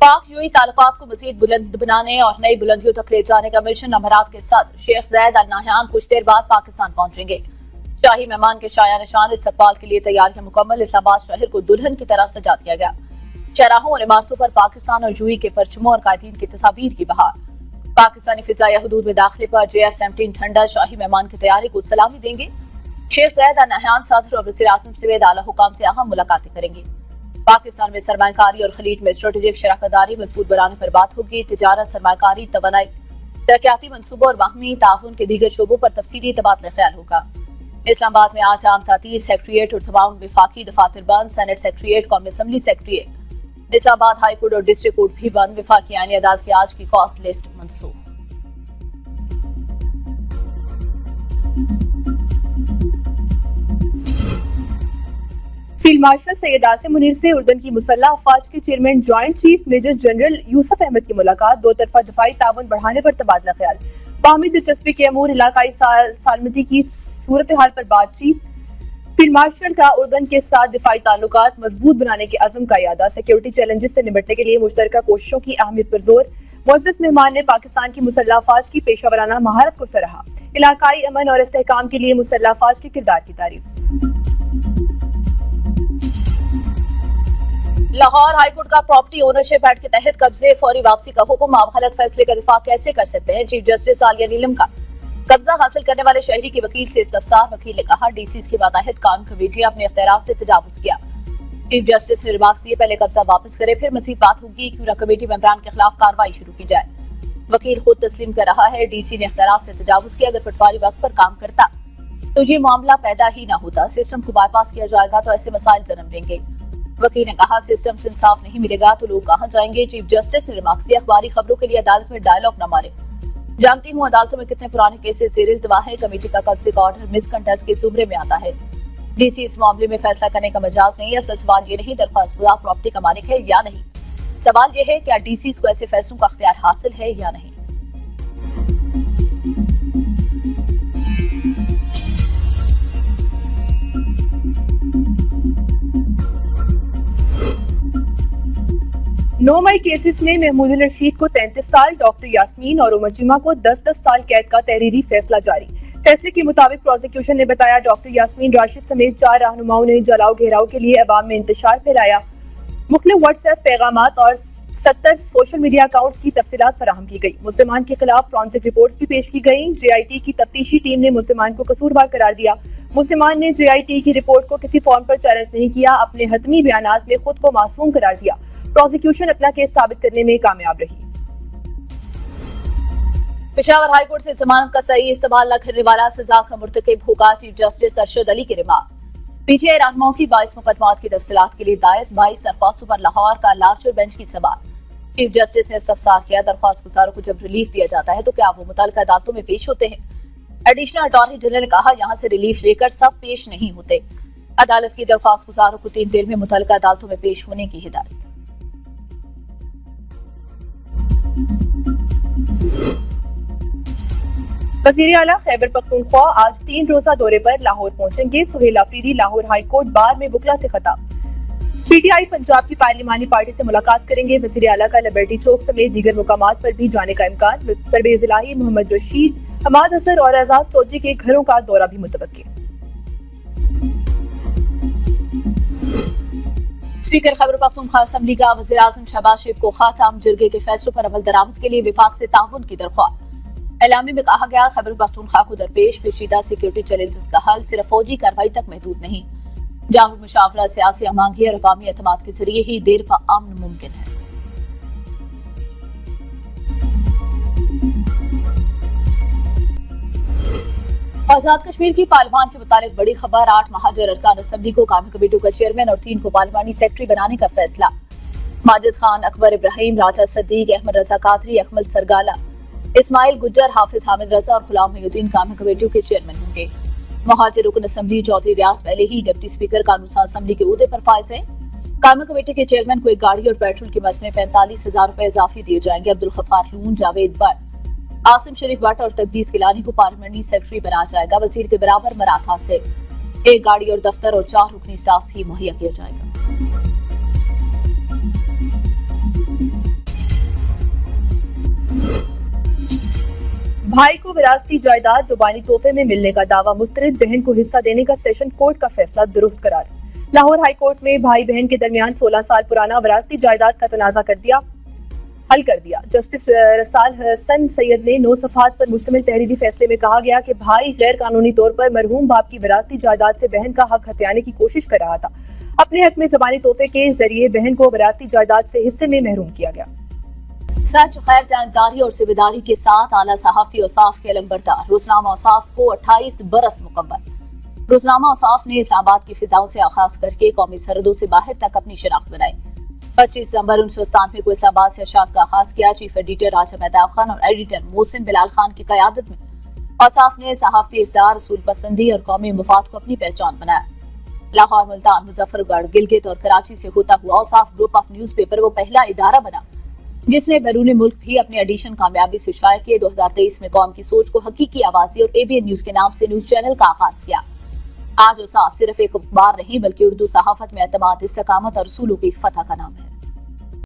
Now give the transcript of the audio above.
पाक यूएई ताल्लुकात को मजीद बुलंद बनाने और नई बुलंदियों तक ले जाने का मिशन अमीरात के सदर शेख ज़ैद अल नाह्यान कुछ देर बाद पाकिस्तान पहुंचेंगे। शाही मेहमान के शाया निशान इस्तकबाल के लिए तैयारियां मुकम्मल। इस्लामाबाद शहर को दुल्हन की तरह सजा दिया गया। चौराहों और इमारतों पर पाकिस्तान और यूएई के परचमों और कायदीन की तस्वीर की बहार। पाकिस्तानी फिजाई हदूद में दाखिले पर JF-17 थंडर शाही मेहमान की तैयारी को सलामी देंगे। शेख ज़ैद अल नाह्यान सदर और वज़ीर आज़म समेत आला हुकाम से अहम मुलाकातें करेंगे। पाकिस्तान में सरमायाकारी और खलीज में स्ट्रेटेजिक शराकतदारी मजबूत बनाने पर बात होगी। तिजारत, सरमायाकारी, तवानाई, तरक्याती मनसूबों और बाहमी ताउन के दीगर शोबों पर तफसीली तबादला ख्याल होगा। इस्लामाबाद में आज आम तातीर सेक्रेटरीट और तमाम विफाकी दफातर बंद। सेनेट सेक्रेटरीट, कौमी assembly secretariat, Islamabad high court और डिस्ट्रिक्ट कोर्ट भी बंद। विफाकी आईनी अदालत की आज की कॉस्ट लिस्ट मनसूख। फील्ड मार्शल सैयद आसिम मुनीर से उर्दन की मुसल्लह अफवाज के chairman joint chief major general Yusuf Ahmad की मुलाकात। दो तरफा दफाई ताउन बढ़ाने पर तबादला ख्याल। बाहमी दिलचस्पी के अमूर, इलाकाई सालमती की सूरत हाल पर बातचीत। फील्ड मार्शल का उर्दन के साथ दिफाई ताल्लुकात मजबूत बनाने के अज़म का यादा। सिक्योरिटी चैलेंजेस से निपटने के लिए मुश्तरका कोशिशों की अहमियत पर जोर। मुअज़्ज़ज़ मेहमान ने पाकिस्तान की मुसल्लह अफवाज की पेशावराना महारत को सराहा। इलाकाई अमन और इस्तेहकाम के लिए मुसल्लह अफवाज के किरदार की तारीफ। लाहौर हाईकोर्ट का प्रॉपर्टी ओनरशिप एक्ट के तहत कब्जे फौरी वापसी का हुक्म। आप गलत फैसले का दिफा कैसे कर सकते हैं? चीफ जस्टिस आलिया नीलम का कब्जा हासिल करने वाले शहरी के वकील से इस्तफसार। वकील ने कहा डीसीज की बाताहत कानून कमेटियां अपने इख्तियारात से तजावुज किया। चीफ जस्टिस ने रिमार्क्स दिए पहले कब्जा वापस करे फिर मजीद बात होगी। क्यों न कमेटी मेंबरान के खिलाफ कार्रवाई शुरू की जाए। वकील खुद तस्लीम कर रहा है डीसी ने इख्तियारात से तजावुज किया। अगर पटवारी वक्त पर काम करता तो ये मामला पैदा ही न होता। सिस्टम को बाईपास किया जाएगा तो ऐसे मसाइल जन्म लेंगे। वकील ने कहा सिस्टम से इंसाफ नहीं मिलेगा तो लोग कहां जाएंगे। चीफ जस्टिस ने रिमार्क्स दिया अखबारी खबरों के लिए अदालत में डायलॉग न मारे। जानती हूं अदालतों में कितने पुराने केसेस ज़ेर इल्तवा है। कमेटी का कब्जे का ऑर्डर मिसकंडक्ट के जुमरे में आता है। डीसी इस मामले में फैसला करने का मजाज नहीं है। असल सवाल ये नहीं दरख्वास्तगुजार प्रॉपर्टी का मालिक है या नहीं। सवाल ये है क्या डीसी को ऐसे फैसलों का अख्तियार हासिल है या नहीं। नो मई केसेस में महमूदुल रशीद को 33 साल, डॉक्टर यास्मीन और उमर जिमा को 10-10 साल कैद का तहरीरी फैसला जारी। फैसले के मुताबिक प्रोसिक्यूशन ने बताया डॉक्टर यास्मीन राशिद समेत 4 रहनुमाओं ने जलाओ घेराव के लिए अवाम में इंतशार फैलाया। मुख्तलिफ व्हाट्सएप पैगामात और 70 सोशल मीडिया अकाउंट्स की तफसीलात फराहम की गई। मुल्जिमान के खिलाफ फॉरेंसिक रिपोर्ट्स भी पेश की गई। JIT की तफ्तीशी टीम ने मुल्जिमान को कसूरवार करार दिया। मुल्जिमान ने JIT की रिपोर्ट को किसी फॉर्म पर चैलेंज नहीं किया। अपने हतमी बयानात में खुद को मासूम करार दिया। प्रोसिक्यूशन अपना केस साबित करने में कामयाब रही। पेशावर हाईकोर्ट से जमानत का सही इस्तेमाल न करने वाला सजा का मुर्तकिब होगा। चीफ जस्टिस अरशद अली की रिमार्क। PTI रहनुमाओं की 22 मुकदमात की तफसीलात के लिए दायर 22 दरख्वास्तों पर लाहौर का लार्जर बेंच की समाअत। चीफ जस्टिस ने इस्तफसार किया दरख्वास्त गुजारों को जब रिलीफ दिया जाता है तो क्या वो मुतल्लिका अदालतों में पेश होते हैं। एडिशनल अटॉर्नी जनरल ने कहा यहाँ से रिलीफ लेकर सब पेश नहीं होते। अदालत की दरख्वास्त गुजारों को 3 दिन में मुतल्लिका अदालतों में पेश होने की हिदायत। वज़ीर आला खैबर पख्तूनख्वा आज 3 रोजा दौरे पर लाहौर पहुंचेंगे। Suhail Afridi Lahore high court bar में वकला से खिताब। PTI पंजाब की पार्लिमानी पार्टी से मुलाकात करेंगे। वज़ीर आला का लिबर्टी चौक समेत दीगर मुकामात पर भी जाने का इम्कान। परवेज इलाही, मोहम्मद रशीद, हमाद हसन और एजाज चौधरी के घरों का दौरा भी मुतवक्किल। स्पीकर खैबर पख्तूनख्वा असम्बली का वज़ीर आज़म शहबाज शरीफ को खत। आम जरगे के फैसलों पर अमल दरामद के लिए विफाक से ताउन की दरख्वास्त। एलामी में कहा गया खैबर पख्तूनख्वा को दरपेश पेचीदा सिक्योरिटी चैलेंजेस का हल सिर्फ फौजी कार्रवाई तक महदूद नहीं। जाम मुशावरा, सियासी आमांगी और अवामी एतमाद के जरिए ही देर व अमन मुमकिन है। आजाद कश्मीर की पार्लिमान के मुताबिक बड़ी खबर। 8 महाजर अरकान असम्बली को कामी कमेटी का चेयरमैन और 3 को पार्लिमानी सेक्रेटरी बनाने का फैसला। माजिद खान, अकबर इब्राहिम, राजा सदीक, अहमद रजा कादरी, अकमल सरगाला, इस्माइल गुज्जर, हाफिज हामिद रजा और गुलाम मोहिउद्दीन कामी कमेटियों के चेयरमैन होंगे। महाजिर रुकन असम्बली चौधरी रियाज पहले ही डिप्टी स्पीकर कानून साज असम्बली के ओहदे पर फाइज है। कामी कमेटी के चेयरमैन को एक गाड़ी और पेट्रोल की कीमत में 45,000 रुपए इजाफी दिए जाएंगे। अब्दुल गफ्फार लून, जावेद बट, आसिम शरीफ भट्ट और तकदीस गिलानी को पार्लियामेंट्री सेक्रेटरी बनाया जाएगा। वजीर के बराबर मराठा से एक गाड़ी और दफ्तर और 4 रुकनी स्टाफ भी मुहैया किया जाएगा। भाई को विरासती जायदाद जुबानी तोहफे में मिलने का दावा मुस्तरद, बहन को हिस्सा देने का सेशन कोर्ट का फैसला दुरुस्त करार। लाहौर हाई कोर्ट में भाई बहन के दरमियान 16 साल पुराना विरासती जायदाद का तनाजा हल कर दिया। जस्टिस रसाल हसन सैयद ने 9 सफ़हात पर मुश्तमिल तहरीरी फैसले में कहा गया कि भाई गैर कानूनी तौर पर मरहूम बाप की विरासती जायदाद से बहन का हक हथियाने की कोशिश कर रहा था। अपने हक में ज़बानी तोहफे के जरिए बहन को विरासती जायदाद से हिस्से में महरूम किया गया। सच खैर जानकारी और जिम्मेदारी के साथ आला सहाफ़ी औसाफ के अलंबरदार रोजनामा औसाफ को 28 बरस मुकम्मल। रोजनामा औसाफ ने इस्लामाबाद की फिजाओं से आगाज करके कौमी सरहदों से बाहर तक अपनी शनाख्त बनाई। 25 दिसंबर 1997 को इस्लामाबाद से अशात का आगाज किया। चीफ एडिटर राजा मेहताब खान और एडिटर मोहसिन बिलाल खान की क़यादत में औसाफ ने सहाफ़ती इक़्तिदार, रसूल पसंदी और कौमी मुफाद को अपनी पहचान बनाया। लाहौर, मुल्तान, मुजफ्फरगढ़, गिलगित और कराची से होता हुआ Ausaf group of news paper वो पहला इदारा बना जिसने बैरून मुल्क भी अपने एडिशन कामयाबी से शाये किए। 2023 में कौम की सोच को हकीकी आवाज़ी और ABN न्यूज़ के नाम से न्यूज़ चैनल का आगाज किया। आज औसाफ सिर्फ एक अखबार नहीं बल्कि उर्दू सहाफत में एतमाद, इस्तकामत और रसूलों की फतह का नाम है।